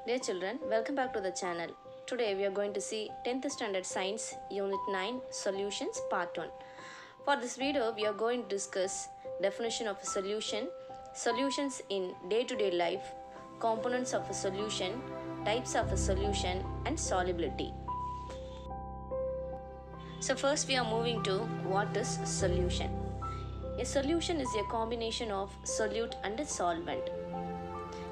Dear children, welcome back to the channel. Today we are going to see 10th Standard Science Unit 9 Solutions Part 1. For this video, we are going to discuss definition of a solution, solutions in day-to-day life, components of a solution, types of a solution, and solubility. So first we are moving to what is solution. A solution is a combination of solute and a solvent.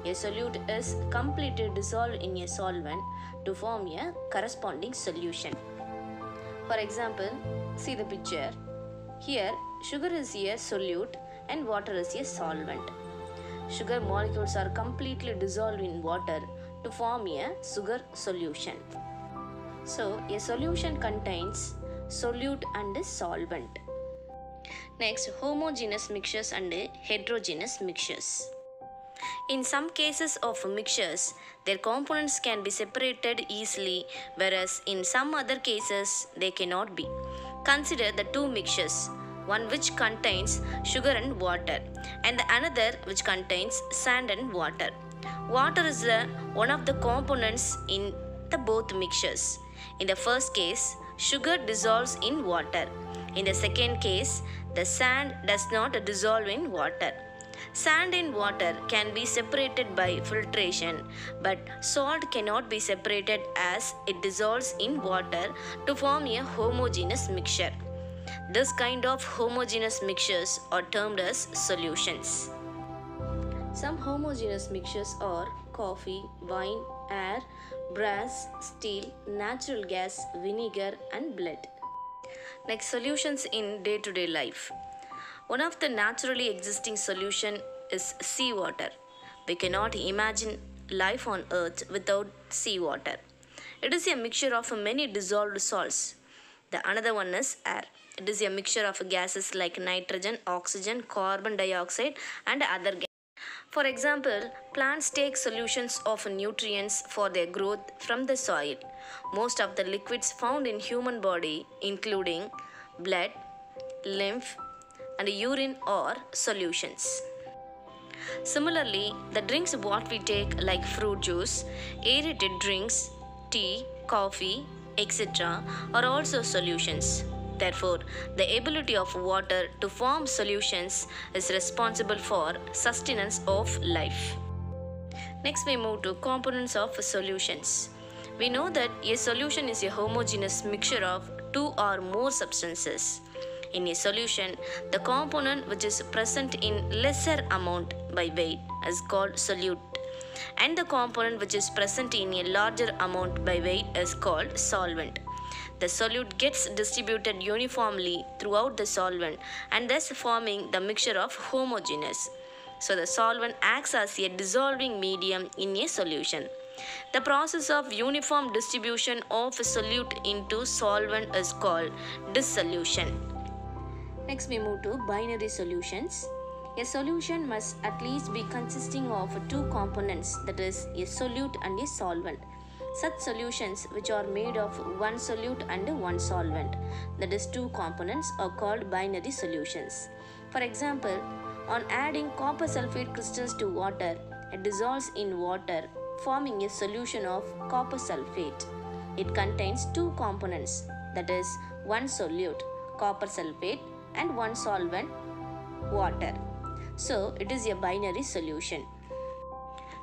A solute is completely dissolved in a solvent to form a corresponding solution. For example, see the picture. Here, sugar is a solute and water is a solvent. Sugar molecules are completely dissolved in water to form a sugar solution. So, a solution contains solute and solvent. Next, homogeneous mixtures and heterogeneous mixtures. In some cases of mixtures, their components can be separated easily, whereas in some other cases, they cannot be. Consider the two mixtures, one which contains sugar and water, and the another which contains sand and water. Water is one of the components in the both mixtures. In the first case, sugar dissolves in water. In the second case, the sand does not dissolve in water. Sand in water can be separated by filtration, but salt cannot be separated as it dissolves in water to form a homogeneous mixture. This kind of homogeneous mixtures are termed as solutions. Some homogeneous mixtures are coffee, wine, air, brass, steel, natural gas, vinegar, and blood. Next, solutions in day-to-day life. One of the naturally existing solution is seawater. We cannot imagine life on earth without seawater. It is a mixture of many dissolved salts. The another one is air. It is a mixture of gases like nitrogen, oxygen, carbon dioxide, and other gases. For example, plants take solutions of nutrients for their growth from the soil. Most of the liquids found in human body, including blood, lymph, and urine are solutions. Similarly, the drinks what we take like fruit juice, aerated drinks, tea, coffee, etc. are also solutions. Therefore, the ability of water to form solutions is responsible for sustenance of life. Next we move to components of solutions. We know that a solution is a homogeneous mixture of two or more substances. In a solution, the component which is present in lesser amount by weight is called solute, and the component which is present in a larger amount by weight is called solvent. The solute gets distributed uniformly throughout the solvent and thus forming the mixture of homogeneous. So the solvent acts as a dissolving medium in a solution. The process of uniform distribution of a solute into solvent is called dissolution. Next we move to binary solutions. A solution must at least be consisting of two components, that is a solute and a solvent. Such solutions which are made of one solute and one solvent, that is two components, are called binary solutions. For example, on adding copper sulfate crystals to water, it dissolves in water, forming a solution of copper sulfate. It contains two components, that is one solute, copper sulfate, and one solvent, water. So it is a binary solution.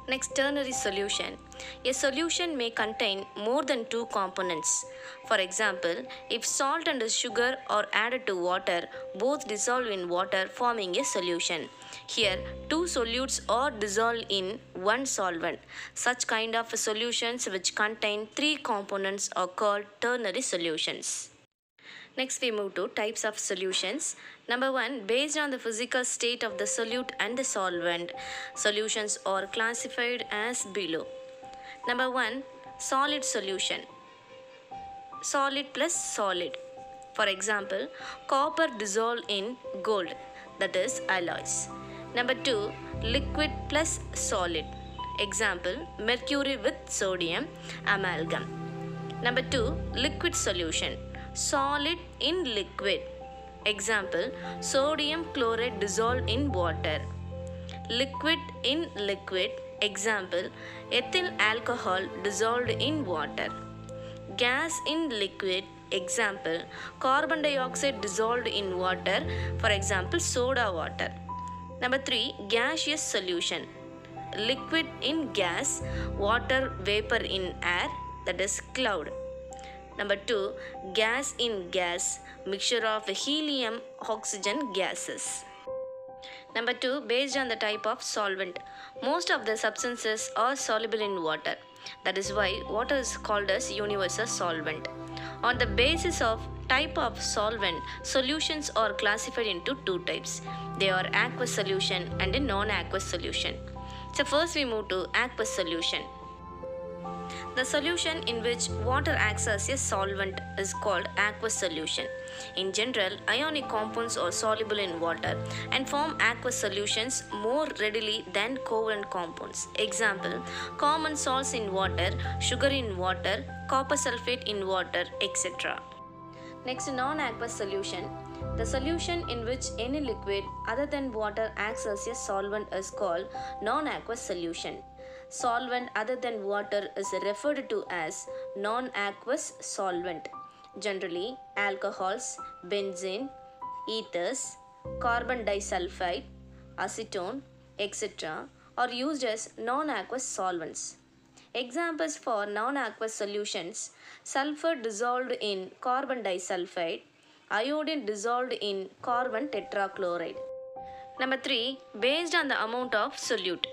Next, ternary solution. A solution may contain more than two components. For example, if salt and sugar are added to water, both dissolve in water forming a solution. Here, two solutes are dissolved in one solvent. Such kind of solutions which contain three components are called ternary solutions. Next we move to types of solutions. Number 1, based on the physical state of the solute and the solvent, solutions are classified as below. Number 1, solid solution. Solid plus solid. For example, copper dissolved in gold, that is alloys. Number 2, liquid plus solid. Example, mercury with sodium, amalgam. Number 2, liquid solution. Solid in liquid. Example, sodium chloride dissolved in water. Liquid in liquid, Example, ethyl alcohol dissolved in water. Gas in liquid. Example, carbon dioxide dissolved in water. For example, soda water. Number 3, gaseous solution. Liquid in gas, water vapor in air, that is cloud. Number 2, gas in gas, mixture of helium, oxygen gases. Number 2, based on the type of solvent. Most of the substances are soluble in water. That is why water is called as universal solvent. On the basis of type of solvent, solutions are classified into two types. They are aqueous solution and a non-aqueous solution. So first we move to aqueous solution. The solution in which water acts as a solvent is called aqueous solution. In general, ionic compounds are soluble in water and form aqueous solutions more readily than covalent compounds. Example, common salts in water, sugar in water, copper sulfate in water, etc. Next, non-aqueous solution. The solution in which any liquid other than water acts as a solvent is called non-aqueous solution. Solvent other than water is referred to as non-aqueous solvent. Generally, alcohols, benzene, ethers, carbon disulfide, acetone, etc. are used as non-aqueous solvents. Examples for non-aqueous solutions: sulfur dissolved in carbon disulfide, iodine dissolved in carbon tetrachloride. Number 3, based on the amount of solute.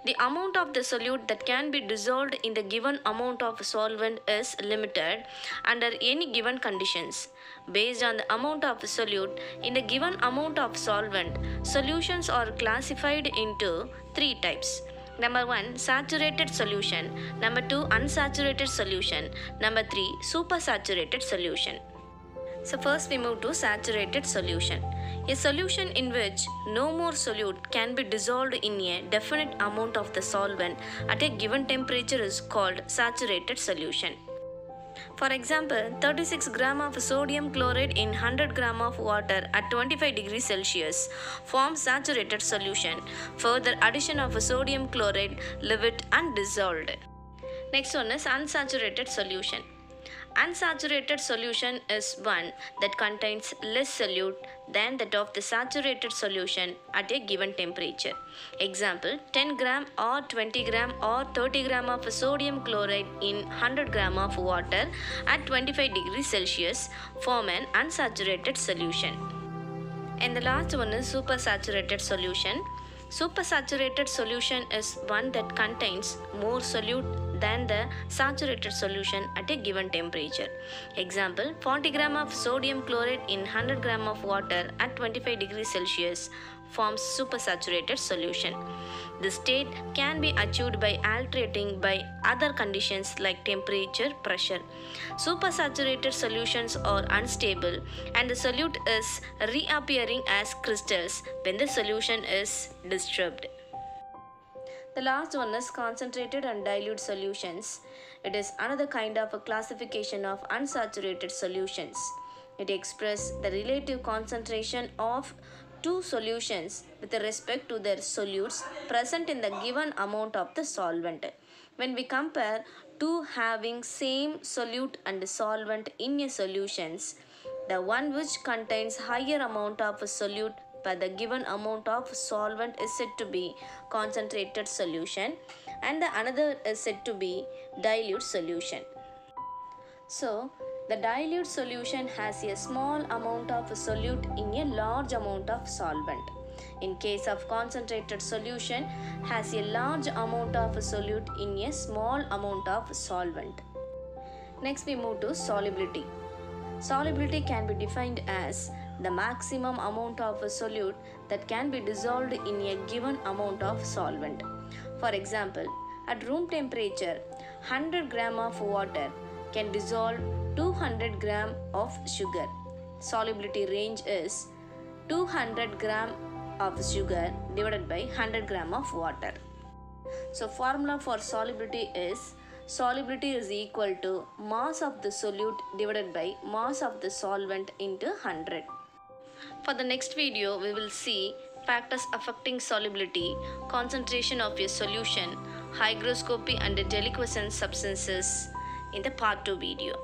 The amount of the solute that can be dissolved in the given amount of solvent is limited under any given conditions. Based on the amount of solute in the given amount of solvent, solutions are classified into three types. Number 1, saturated solution. Number 2, unsaturated solution. Number 3, supersaturated solution. So first we move to saturated solution. A solution in which no more solute can be dissolved in a definite amount of the solvent at a given temperature is called saturated solution. For example, 36 gram of sodium chloride in 100 gram of water at 25 degrees Celsius forms saturated solution. Further addition of sodium chloride leave it undissolved. Next one is unsaturated solution. Unsaturated solution is one that contains less solute than that of the saturated solution at a given temperature. Example, 10 gram or 20 gram or 30 gram of sodium chloride in 100 gram of water at 25 degrees Celsius form an unsaturated solution. And the last one is supersaturated solution. Supersaturated solution is one that contains more solute than the saturated solution at a given temperature. Example, 40 gram of sodium chloride in 100 gram of water at 25 degrees Celsius forms supersaturated solution. This state can be achieved by altering by other conditions like temperature, pressure. Supersaturated solutions are unstable and the solute is reappearing as crystals when the solution is disturbed. The last one is concentrated and dilute solutions. It is another kind of a classification of unsaturated solutions. It expresses the relative concentration of two solutions with respect to their solutes present in the given amount of the solvent. When we compare two having same solute and solvent in a solutions, the one which contains higher amount of solute by the given amount of solvent is said to be concentrated solution and the another is said to be dilute solution. So, the dilute solution has a small amount of solute in a large amount of solvent. In case of concentrated solution, has a large amount of solute in a small amount of solvent. Next we move to solubility. Solubility can be defined as the maximum amount of a solute that can be dissolved in a given amount of solvent. For example, at room temperature, 100 gram of water can dissolve 200 gram of sugar. Solubility range is 200 gram of sugar divided by 100 gram of water. So formula for solubility is solubility is equal to mass of the solute divided by mass of the solvent into 100. For the next video, we will see factors affecting solubility, concentration of your solution, hygroscopy and deliquescent substances in the part 2 video.